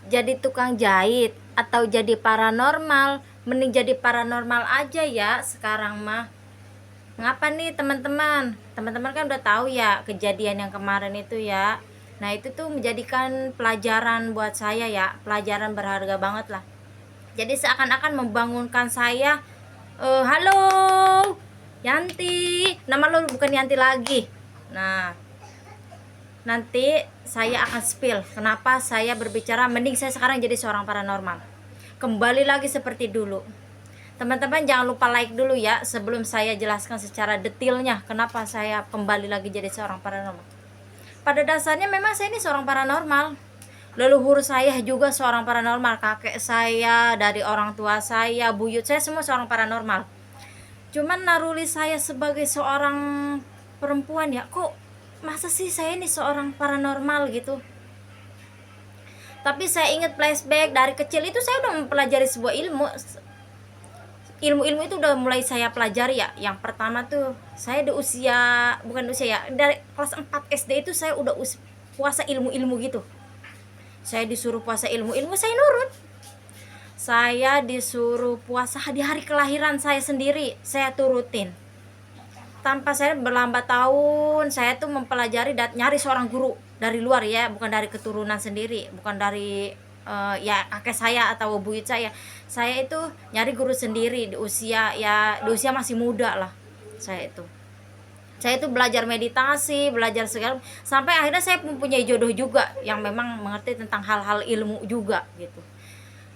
jadi tukang jahit atau jadi paranormal? Mending jadi paranormal aja ya sekarang mah. Ngapa nih teman-teman? Teman-teman kan udah tahu ya kejadian yang kemarin itu ya. Nah, itu tuh menjadikan pelajaran buat saya ya, pelajaran berharga banget lah. Jadi seakan-akan membangunkan saya, halo Yanti, nama lo bukan Yanti lagi. Nah, nanti saya akan spill kenapa saya berbicara mending saya sekarang jadi seorang paranormal. Kembali lagi seperti dulu. Teman-teman jangan lupa like dulu ya sebelum saya jelaskan secara detailnya kenapa saya kembali lagi jadi seorang paranormal. Pada dasarnya memang saya ini seorang paranormal. Leluhur saya juga seorang paranormal, kakek saya, dari orang tua saya, buyut saya semua seorang paranormal. Cuman naruli saya sebagai seorang perempuan ya, kok masa sih saya ini seorang paranormal gitu. Tapi saya ingat flashback dari kecil itu saya udah mempelajari sebuah ilmu itu udah mulai saya pelajari ya. Yang pertama tuh saya di usia, bukan usia ya, dari kelas 4 SD itu saya udah puasa ilmu gitu. Saya disuruh puasa ilmu saya nurut. Saya disuruh puasa di hari kelahiran saya sendiri, saya turutin. Tanpa saya berlambat tahun, saya tuh mempelajari dan nyari seorang guru dari luar ya, bukan dari keturunan sendiri, bukan dari ya kakek saya atau buyut saya. Saya itu nyari guru sendiri di usia ya, di usia masih muda lah. Saya itu belajar meditasi, belajar segala, sampai akhirnya saya mempunyai jodoh juga yang memang mengerti tentang hal-hal ilmu juga gitu.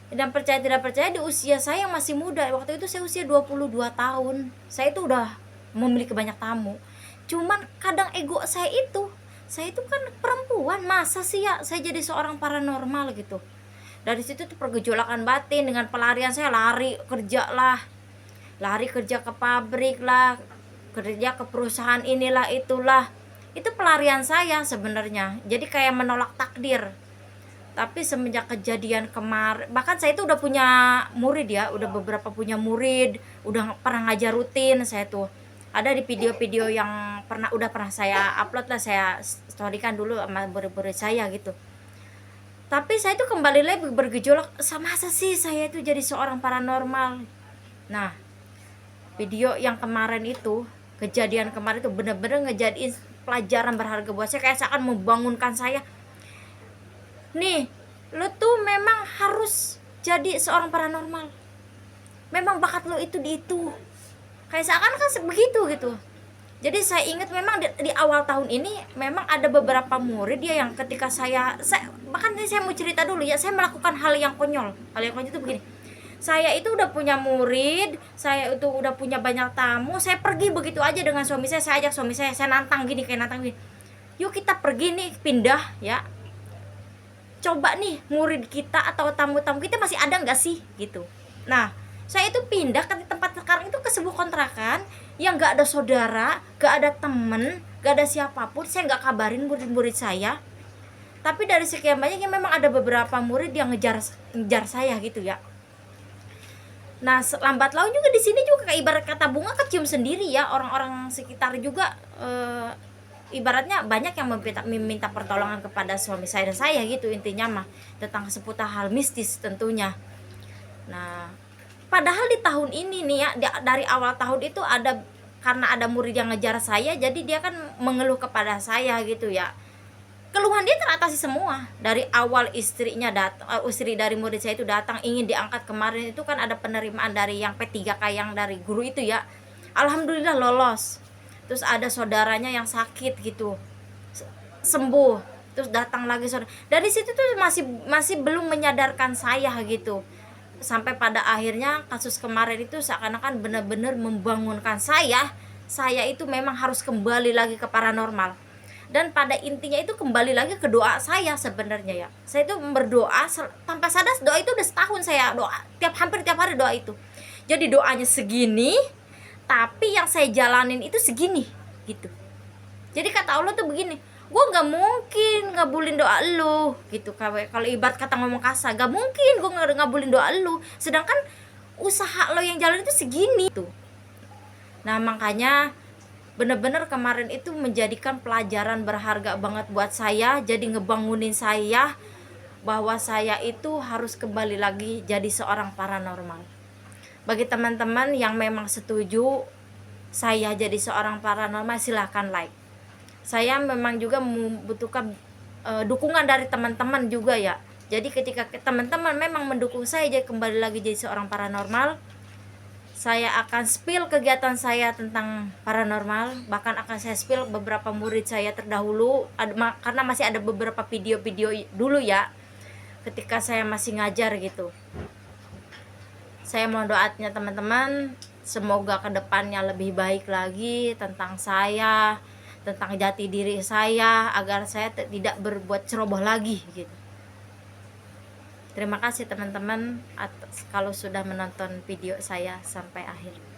Dan percaya tidak percaya di usia saya yang masih muda, waktu itu saya usia 22 tahun, saya itu udah memiliki banyak tamu. Cuman kadang ego saya itu kan perempuan, masa sih ya saya jadi seorang paranormal gitu. Dari situ tuh pergejolakan batin dengan pelarian saya, lari kerja ke pabrik lah, kerja ke perusahaan inilah itulah. Itu pelarian saya sebenarnya, jadi kayak menolak takdir. Tapi semenjak kejadian kemarin, bahkan saya itu udah punya murid ya, udah beberapa punya murid, udah pernah ngajar rutin. Saya tuh ada di video-video yang udah pernah saya upload lah, saya storykan dulu sama murid-murid saya gitu. Tapi saya itu kembali lagi bergejolak, sama masa sih saya itu jadi seorang paranormal. Nah, video yang kemarin itu, kejadian kemarin itu bener-bener ngejadiin pelajaran berharga buat saya, kayak seakan membangunkan saya. Nih, lo tuh memang harus jadi seorang paranormal. Memang bakat lo itu di itu. Kayak seakan kan begitu gitu. Jadi saya ingat memang di awal tahun ini memang ada beberapa murid ya yang ketika saya bahkan ini saya mau cerita dulu ya, saya melakukan hal yang konyol. Hal yang konyol itu begini. Saya itu udah punya murid, saya itu udah punya banyak tamu, saya pergi begitu aja dengan suami saya ajak suami saya nantang gini, kayak nantang gini. Yuk kita pergi nih, pindah ya, coba nih murid kita atau tamu-tamu kita masih ada nggak sih gitu. Nah, saya itu pindah ke tempat sekarang itu ke sebuah kontrakan yang nggak ada saudara, nggak ada temen, nggak ada siapapun. Saya nggak kabarin murid-murid saya. Tapi dari sekian banyak yang memang ada beberapa murid yang ngejar saya gitu ya. Nah, lambat laun juga di sini juga kayak ibarat kata bunga kecium sendiri ya, orang-orang sekitar juga ibaratnya banyak yang meminta pertolongan kepada suami saya dan saya gitu, intinya mah tentang seputar hal mistis tentunya. Nah, padahal di tahun ini nih ya, dari awal tahun itu ada, karena ada murid yang ngejar saya, jadi dia kan mengeluh kepada saya gitu ya. Keluhan dia teratasi semua. Dari awal istrinya datang, istri dari murid saya itu datang ingin diangkat kemarin itu kan ada penerimaan dari yang P3K yang dari guru itu ya. Alhamdulillah lolos. Terus ada saudaranya yang sakit gitu, sembuh. Terus datang lagi saudara. Dari situ tuh masih belum menyadarkan saya gitu. Sampai pada akhirnya kasus kemarin itu seakan-akan benar-benar membangunkan saya itu memang harus kembali lagi ke paranormal. Dan pada intinya itu kembali lagi ke doa saya sebenarnya ya. Saya itu berdoa tanpa sadar, doa itu udah setahun saya doa, hampir tiap hari doa itu. Jadi doanya segini, tapi yang saya jalanin itu segini gitu. Jadi kata Allah tuh begini, gue nggak mungkin ngabulin doa lu gitu. Kalau ibarat kata ngomong kasar, nggak mungkin gue ngabulin doa lu, sedangkan usaha lo yang jalan itu segini tuh. Nah, makanya bener-bener kemarin itu menjadikan pelajaran berharga banget buat saya, jadi ngebangunin saya bahwa saya itu harus kembali lagi jadi seorang paranormal. Bagi teman-teman yang memang setuju saya jadi seorang paranormal, silahkan like. Saya memang juga membutuhkan dukungan dari teman-teman juga ya. Jadi ketika teman-teman memang mendukung saya jadi kembali lagi jadi seorang paranormal, saya akan spill kegiatan saya tentang paranormal, bahkan akan saya spill beberapa murid saya terdahulu, karena masih ada beberapa video-video dulu ya, ketika saya masih ngajar gitu. Saya mohon doanya teman-teman, semoga kedepannya lebih baik lagi tentang saya, tentang jati diri saya, agar saya tidak berbuat ceroboh lagi gitu. Terima kasih teman-teman atas kalau sudah menonton video saya sampai akhir.